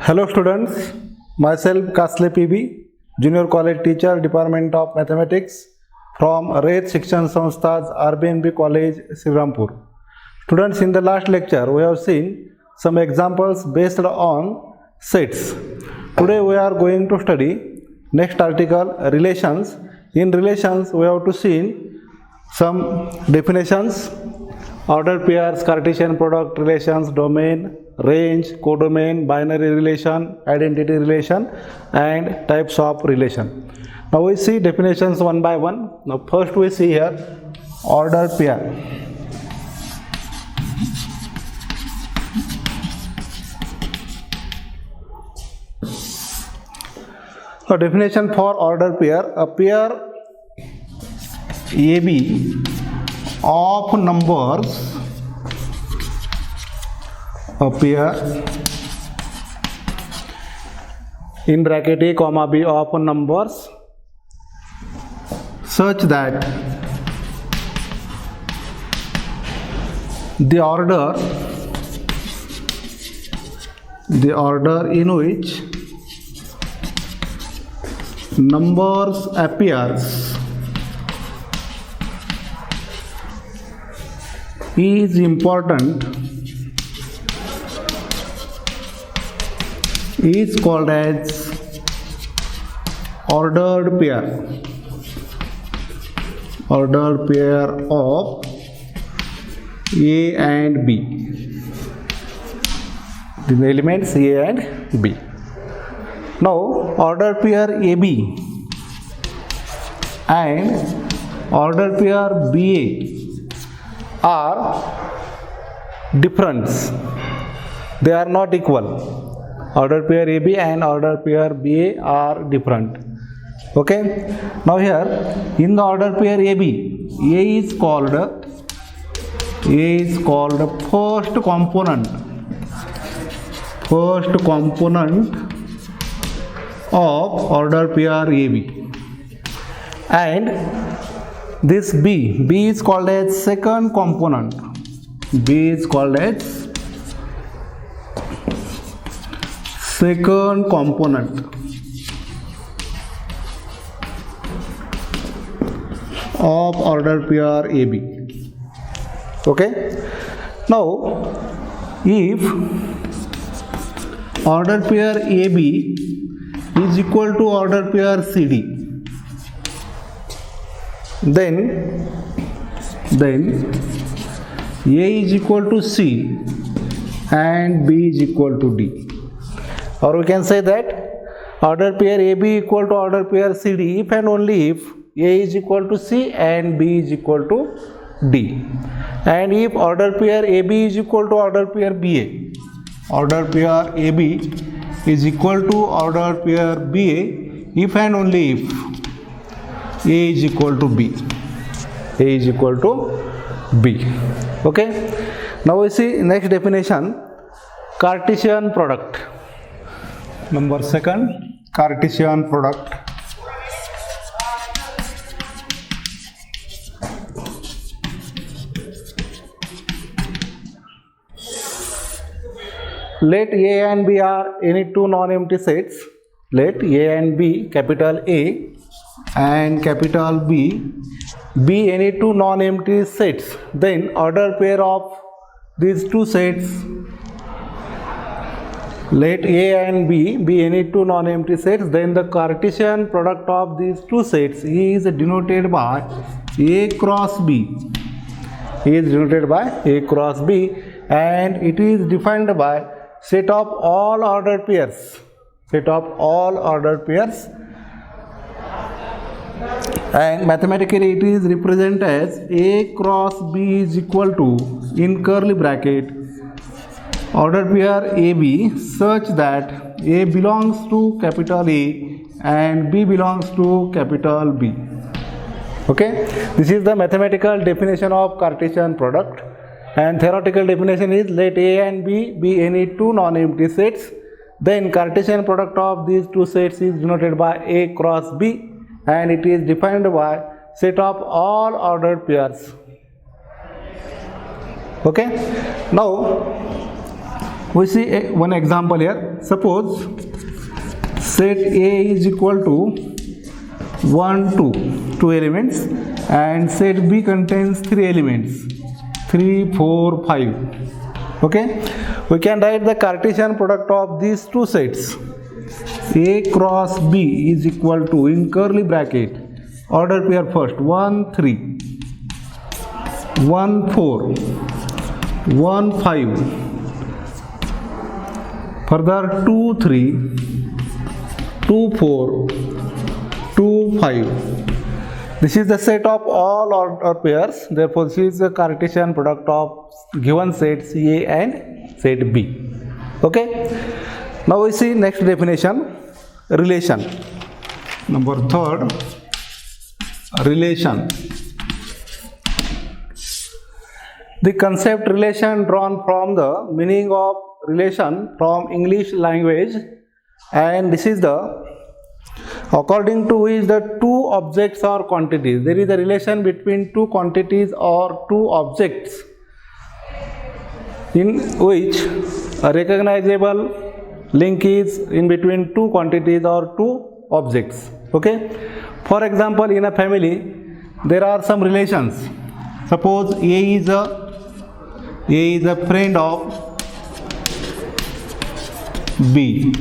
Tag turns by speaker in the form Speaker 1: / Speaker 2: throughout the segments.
Speaker 1: Hello students, myself Kasle PB, Junior College Teacher, Department of Mathematics from Red Shikshan Samsthas, RBNB College, Srirampur. Students, in the last lecture we have seen some examples based on sets. Today we are going to study next article, relations. In relations we have to see some definitions, order pairs, Cartesian product relations, domain, range, codomain, binary relation, identity relation, and types of relation. Now we see definitions one by one. Now first we see here order pair. So definition for order pair: a pair AB of numbers, a pair in bracket A comma B of numbers such that the order in which numbers appears is important is called as ordered pair of A and B, the elements A and B. Now order pair AB and order pair BA are different, they are not equal. Order pair AB and order pair BA are different. Okay, now here in the order pair AB, A is called first component of order pair AB, and this B is called as second component. B is called as second component of order pair AB. Okay, now if order pair AB is equal to order pair CD, then A is equal to C and B is equal to D. Or we can say that order pair AB equal to order pair CD if and only if A is equal to C and B is equal to D. And if order pair AB is equal to order pair BA, order pair AB is equal to order pair BA if and only if A is equal to B. A is equal to B. Okay. Now we see next definition, Cartesian product. Number second, Cartesian product. Let A and B are any two non-empty sets. Let A and B, capital A and capital B, be any two non-empty sets. Then order pair of these two sets. Let A and B be any two non-empty sets, then the Cartesian product of these two sets is denoted by A cross B. Is denoted by A cross B, and it is defined by set of all ordered pairs. Set of all ordered pairs, and mathematically it is represented as A cross B is equal to, in curly bracket, order pair AB such that A belongs to capital A and B belongs to capital B. Okay, this is the mathematical definition of Cartesian product, and theoretical definition is let A and B be any two non-empty sets, then Cartesian product of these two sets is denoted by A cross B, and it is defined by set of all ordered pairs. Okay, now We see one example here. Suppose set A is equal to 1, 2 elements, and set B contains 3 elements, 3, 4, 5. Okay, we can write the Cartesian product of these two sets. A cross B is equal to, in curly bracket, order pair first, 1, 3, 1, 4, 1, 5, further 2, 3, 2, 4, 2, 5. This is the set of all order pairs. Therefore, this is the Cartesian product of given sets A and set B. Okay. Now we see next definition, relation. Number 3rd, relation. The concept relation drawn from the meaning of relation from English language, and this is the according to which the two objects or quantities. There is a relation between two quantities or two objects in which a recognizable link is in between two quantities or two objects. Okay. For example, in a family there are some relations. Suppose A is a friend of B.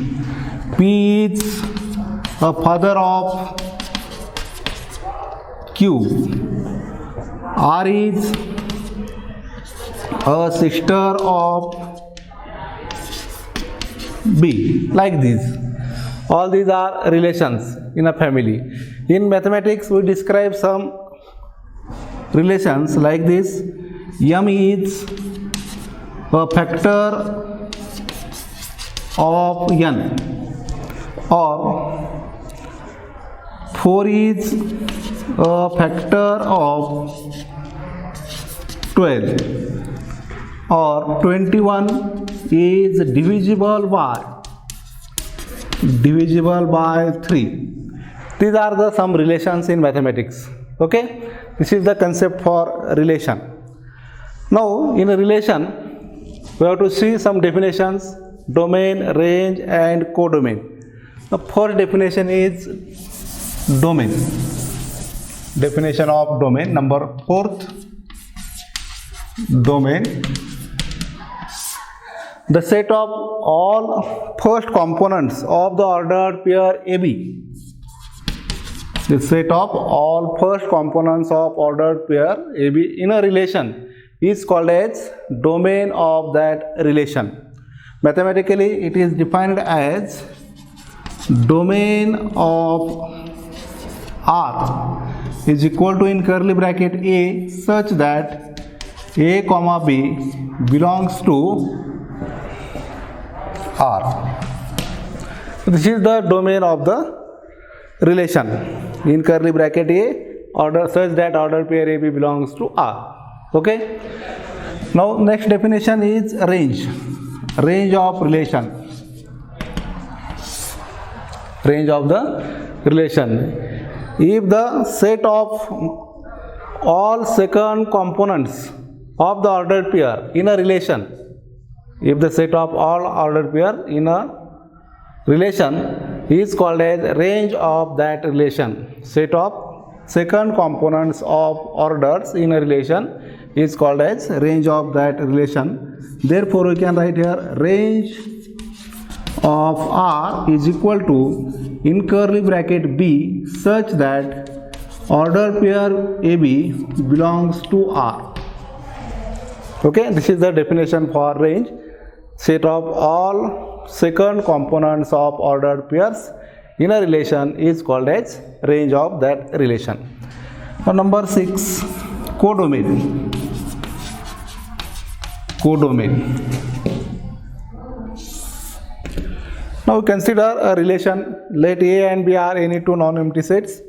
Speaker 1: P is a father of Q. R is a sister of B. Like this. All these are relations in a family. In mathematics, we describe some relations like this. M is a factor of n, or 4 is a factor of 12, or 21 is divisible by 3. These are the some relations in mathematics. Okay, this is the concept for relation. Now in a relation we have to see some definitions: domain, range, and codomain. The first definition is domain. Definition of domain. Number 4th, domain. The set of all first components of the ordered pair AB. The set of all first components of ordered pair AB in a relation is called as domain of that relation. Mathematically, it is defined as domain of R is equal to, in curly bracket, A such that A comma B belongs to R. This is the domain of the relation. In curly bracket, A order such that ordered pair AB belongs to R. Okay. Now next definition is range. Range of relation. Range of the relation. If the set of all second components of the ordered pair in a relation, if the set of all ordered pair in a relation is called as range of that relation. Set of second components of orders in a relation is called as range of that relation. Therefore, we can write here range of R is equal to, in curly bracket, B such that ordered pair AB belongs to R. Okay, this is the definition for range. Set of all second components of ordered pairs in a relation is called as range of that relation. Now number 6, codomain. Codomain. Now consider a relation. Let A and B are any two non-empty sets.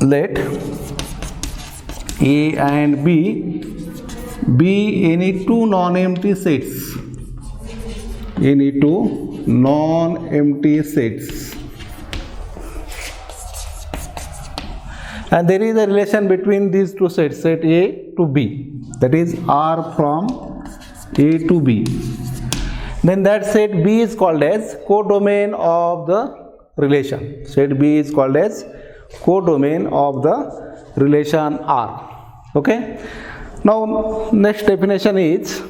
Speaker 1: Let A and B be any two non-empty sets. Any two non-empty sets. And there is a relation between these two sets, set A to B, that is R from A to B. then that set B is called as codomain of the relation. Set B is called as codomain of the relation R. Okay. Now next definition is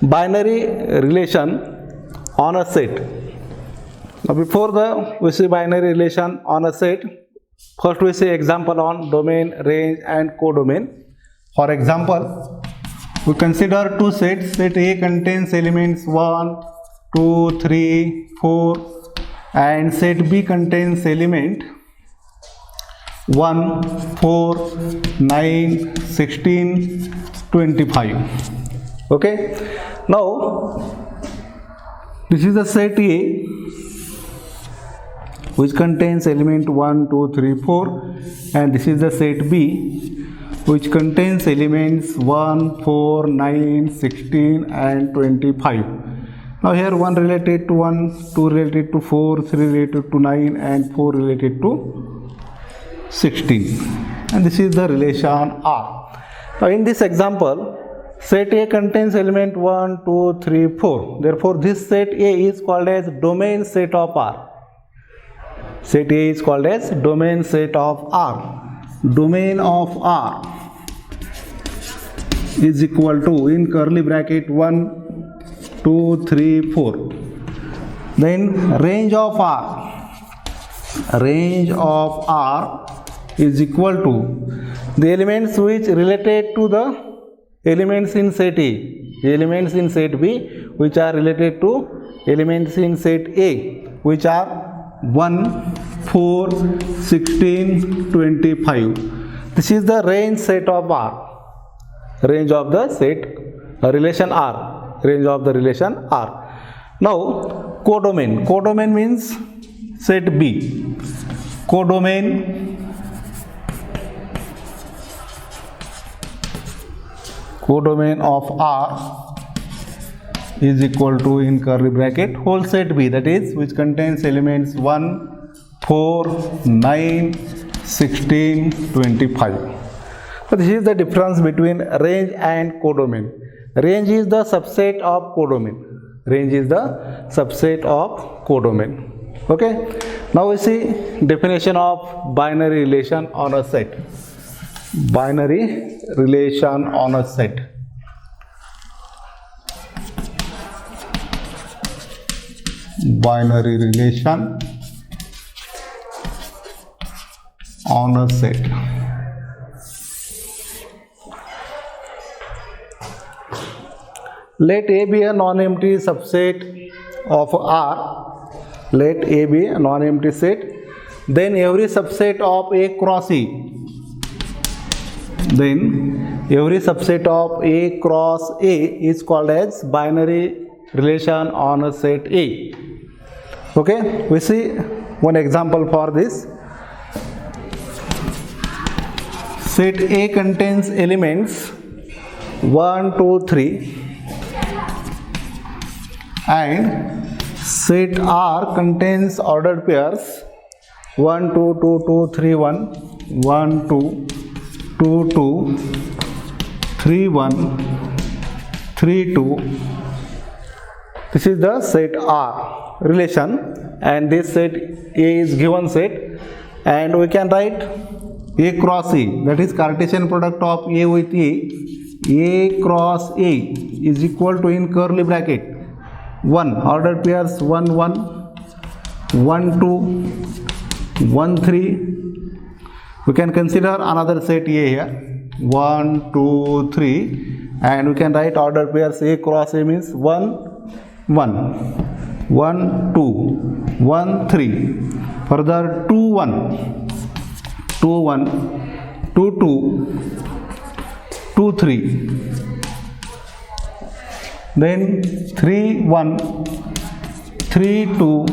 Speaker 1: binary relation on a set. Now before we see binary relation on a set, first we see example on domain, range and codomain. For example, we consider two sets. Set A contains elements 1, 2, 3, 4 and set B contains element 1, 4, 9, 16, 25. Okay. Now this is the set A which contains element 1, 2, 3, 4 and this is the set B which contains elements 1, 4, 9, 16 and 25. Now here 1 related to 1, 2 related to 4, 3 related to 9 and 4 related to 16, and this is the relation R. Now in this example, set A contains element 1, 2, 3, 4. Therefore this set A is called as domain set of R. Set A is called as domain set of R. Domain of R is equal to, in curly bracket, 1, 2, 3, 4. Then range of R. Range of R is equal to the elements which related to the elements in set A. The elements in set B which are related to elements in set A, which are 1, 4, 16, 25. This is the range set of R. Range of the set relation R. Range of the relation R. Now codomain. Codomain means set B. Codomain of R is equal to, in curly bracket, whole set B, that is which contains elements 1, 4, 9, 16, 25. So this is the difference between range and codomain. Range is the subset of codomain. Range is the subset of codomain. Okay. Now we see definition of binary relation on a set. Binary relation on a set. Binary relation on a set. Let A be a non-empty subset of R. Let A be a non-empty set. Then every subset of A cross E. Then every subset of A cross A is called as binary relation on a set A. Okay, we see one example for this. Set A contains elements 1, 2, 3 and set R contains ordered pairs 1, 2, 2, 2, 3, 1, 1, 2, 2, 2, 3, 1, 3, 2. This is the set R relation, and this set A is given set, and we can write A cross A, that is Cartesian product of A with A cross A is equal to, in curly bracket, 1 ordered pairs 1, 1, 1, 2, 1, 3. We can consider another set A here, 1, 2, 3, and we can write ordered pairs A cross A means 1, 1, 1, 2, 1, 3, further 2, 1, 2, 1, 2, 2, 2, 3, then 3, 1, 3, 2,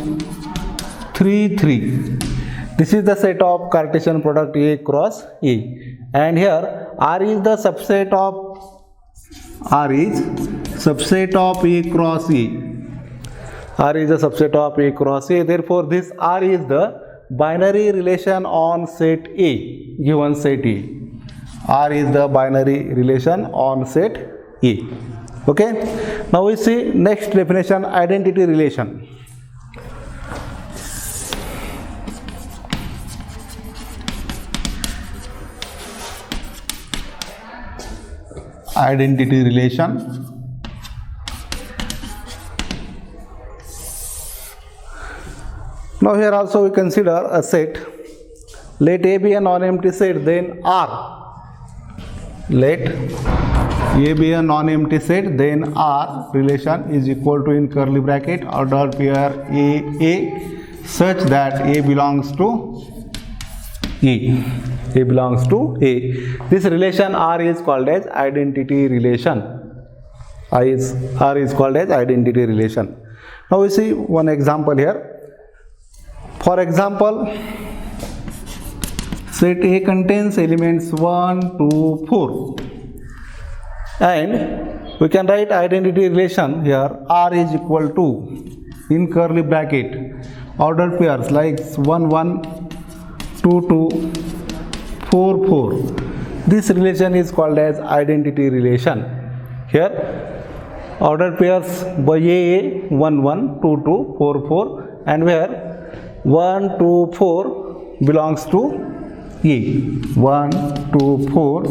Speaker 1: 3, 3. This is the set of Cartesian product A cross A, and here R is the subset of A cross A. R is the subset of A cross A. Therefore, this R is the binary relation on set A, given set A. R is the binary relation on set A. Okay, now we see next definition, identity relation. Identity relation. Now here also we consider a set. Let A be a non-empty set, then R. Let A be a non-empty set, then R relation is equal to, in curly bracket, order pair A such that A belongs to A. A belongs to A. This relation R is called as identity relation. R is called as identity relation. Now we see one example here. For example, set A contains elements 1, 2, 4, and we can write identity relation here. R is equal to, in curly bracket, ordered pairs like 1, 1, 2, 2, 4, 4. This relation is called as identity relation. Here, ordered pairs by A, 1, 1, 2, 2, 4, 4, and where 1, 2, 4 belongs to A. 1, 2, 4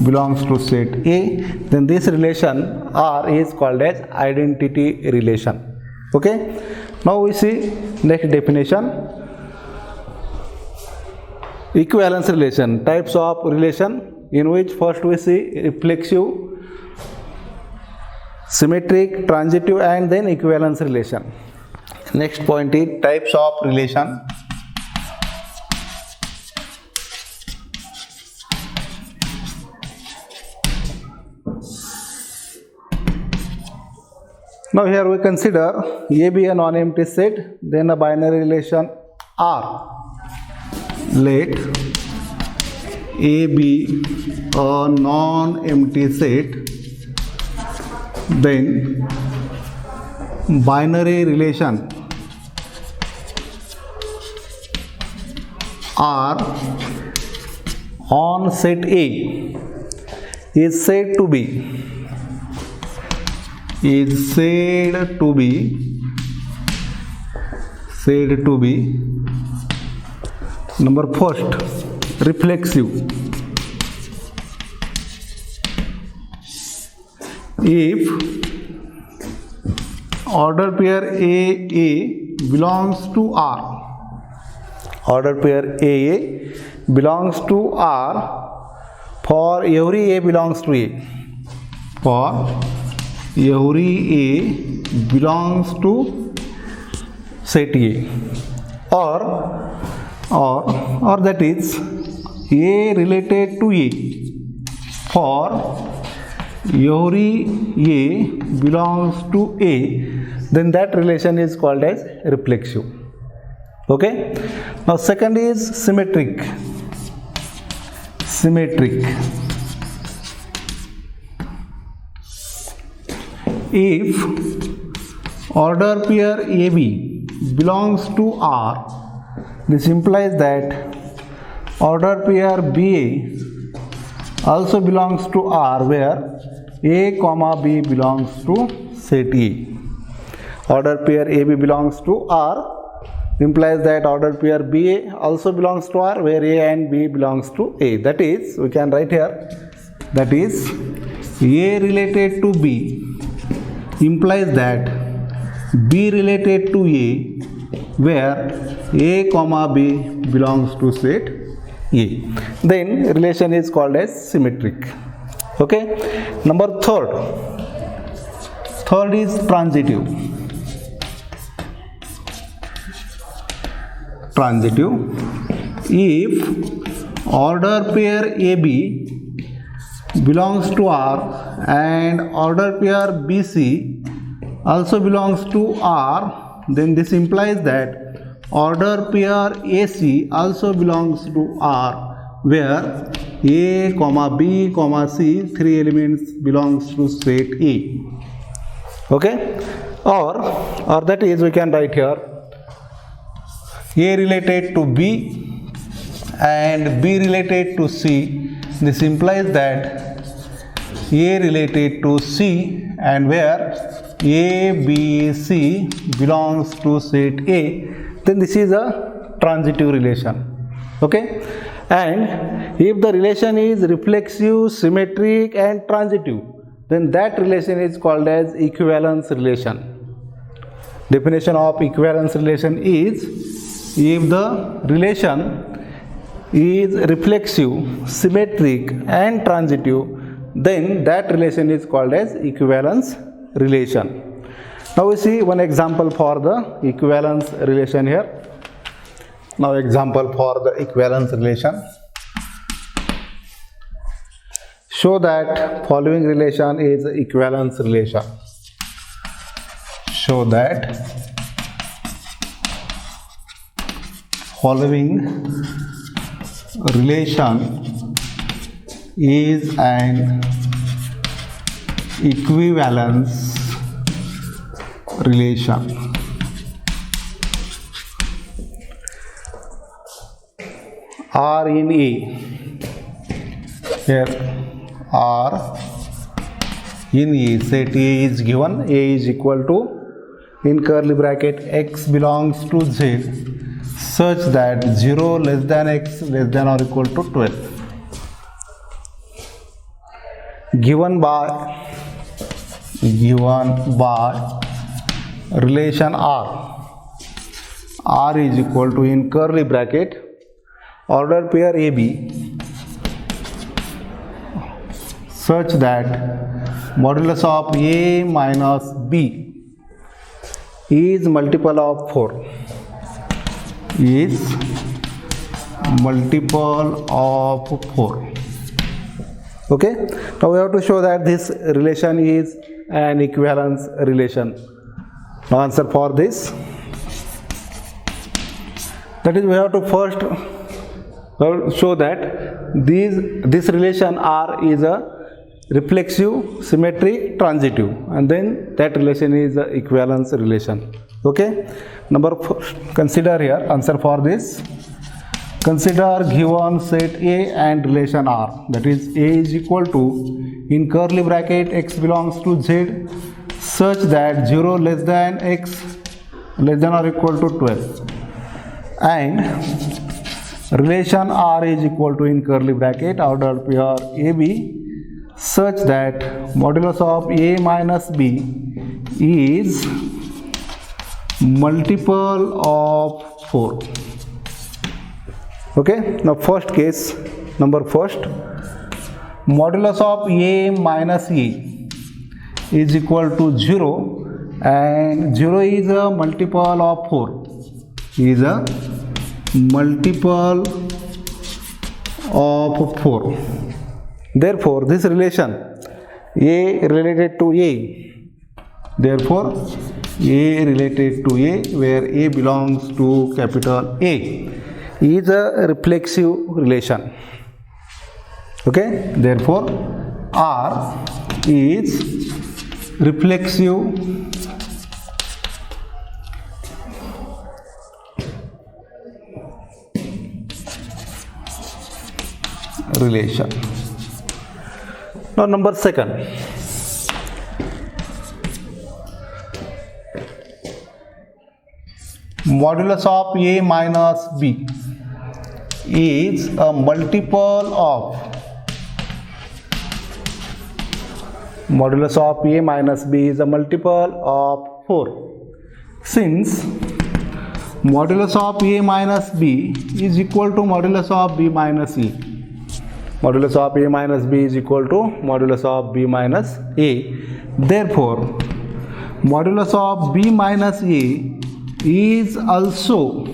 Speaker 1: belongs to set A. Then this relation R is called as identity relation. Okay. Now we see next definition. Equivalence relation. Types of relation, in which first we see reflexive, symmetric, transitive, and then equivalence relation. Next point is types of relation. Now here we consider A be a non-empty set, then a binary relation R. Let A be a non-empty set, then binary relation R on set A is said to be number first, reflexive. If order pair A belongs to R, order pair A belongs to R for every A belongs to A, for every A belongs to set A, or that is A related to A for every A belongs to A, then that relation is called as reflexive. Okay. Now second is symmetric. If order pair AB belongs to R, this implies that order pair BA also belongs to R, where A comma B belongs to set A. Order pair AB belongs to R implies that order pair BA also belongs to R, where A and B belongs to A. That is, we can write here, that is A related to B implies that B related to A, where A comma B belongs to set A. Then relation is called as symmetric. Okay. Number third is transitive. If order pair AB belongs to R and order pair BC also belongs to R, then this implies that order pair AC also belongs to R, where A, B, C, three elements belongs to set A. Okay. Or that is, we can write here A related to B and B related to C. This implies that A related to C and where A, B, C belongs to set A, then this is a transitive relation. Okay, and if the relation is reflexive, symmetric and transitive, then that relation is called as equivalence relation. Definition of equivalence relation is, if the relation is reflexive, symmetric and transitive, then that relation is called as equivalence relation. Now we see one example for the equivalence relation here. Now example for the equivalence relation. Show that following relation is equivalence relation. Show that following relation is an equivalence relation. R in A, here R in A, set A is given, A is equal to, in curly bracket, x belongs to z such that 0 less than x less than or equal to 12. Given by relation R is equal to, in curly bracket, order pair AB such that modulus of A minus B is multiple of 4, is multiple of 4. Okay, now we have to show that this relation is an equivalence relation. Now answer for this, that is, we have to first show that this relation R is a reflexive, symmetric, transitive, and then that relation is an equivalence relation. Okay, number 4, consider here answer for this. Consider given set A and relation R, that is A is equal to, in curly bracket, x belongs to z such that 0 less than x less than or equal to 12, and relation R is equal to, in curly bracket, ordered pair AB such that modulus of A minus B is multiple of 4. Okay, now first case, number first, modulus of A minus A is equal to 0 and 0 is a multiple of 4, is a multiple of 4. Therefore, this relation A related to A, therefore A related to A, where A belongs to capital A, is a reflexive relation. Okay, therefore R is reflexive relation. Now number second, modulus of A minus B is a multiple of, modulus of A minus B is a multiple of 4. Since modulus of A minus B is equal to modulus of B minus A, modulus of A minus B is equal to modulus of B minus A, therefore modulus of B minus A is also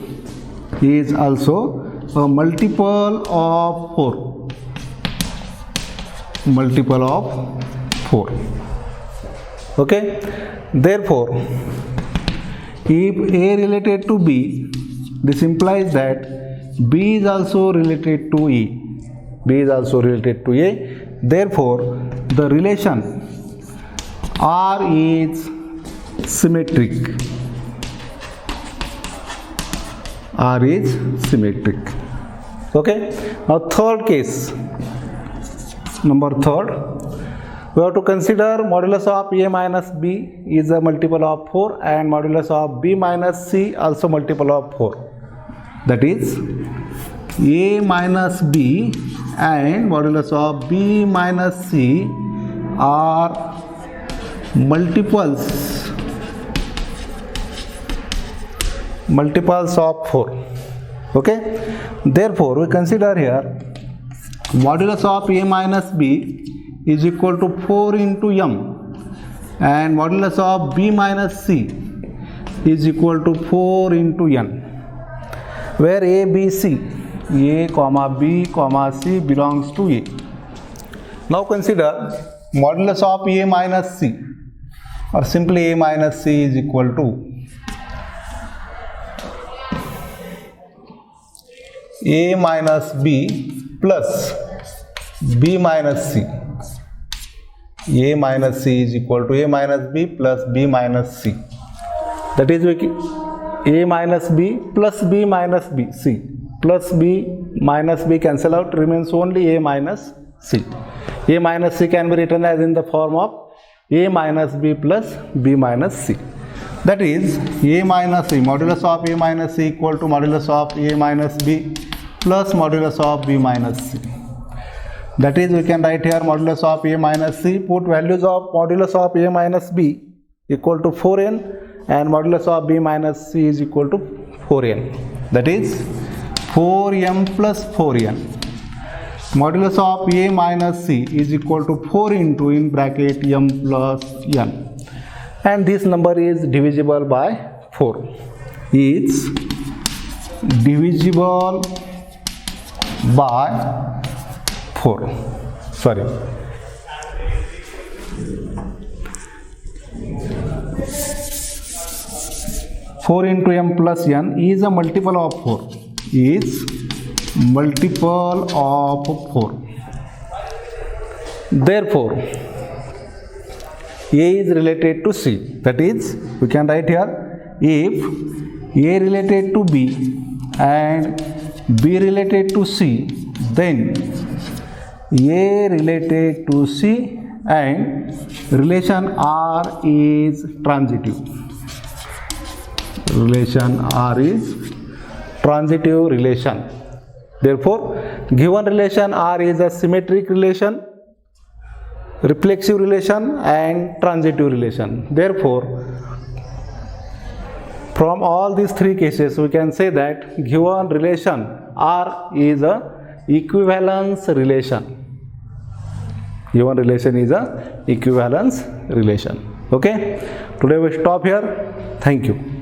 Speaker 1: a multiple of 4, multiple of 4. Okay, therefore if A related to B, this implies that B is also related to A, B is also related to A, therefore the relation R is symmetric, R is symmetric. Okay, now third case, number third, We have to consider modulus of a minus b is a multiple of 4 and modulus of b minus c also multiple of 4. That is a minus b and modulus of b minus c are multiples of 4. Okay, therefore we consider here modulus of a minus b is equal to 4 into m and modulus of b minus c is equal to 4 into n, where a, b, c, a comma b comma c belongs to a. Now consider modulus of a minus c, or simply a minus c is equal to a minus b plus b minus c. A minus c is equal to a minus b plus b minus c. That is a minus b plus b minus b, c plus b minus b cancel out, remains only a minus c. A minus c can be written as in the form of a minus b plus b minus c. That is a minus c, modulus of a minus c equal to modulus of a minus b plus modulus of b minus c. That is, we can write here modulus of a minus c, put values of modulus of a minus b equal to 4n and modulus of b minus c is equal to 4n. That is 4m plus 4n. Modulus of a minus c is equal to 4 into in bracket m plus n, and this number is divisible by 4. It's divisible by 4. Sorry. Four into m plus n is a multiple of 4. Is multiple of 4. Therefore, a is related to c. That is, we can write here, if a related to b and b related to c, then a related to c and relation R is transitive. Relation R is transitive relation. Therefore, given relation R is a symmetric relation, reflexive relation and transitive relation. Therefore, from all these three cases, we can say that given relation R is a equivalence relation. Given relation is a equivalence relation. Okay. Today we stop here. Thank you.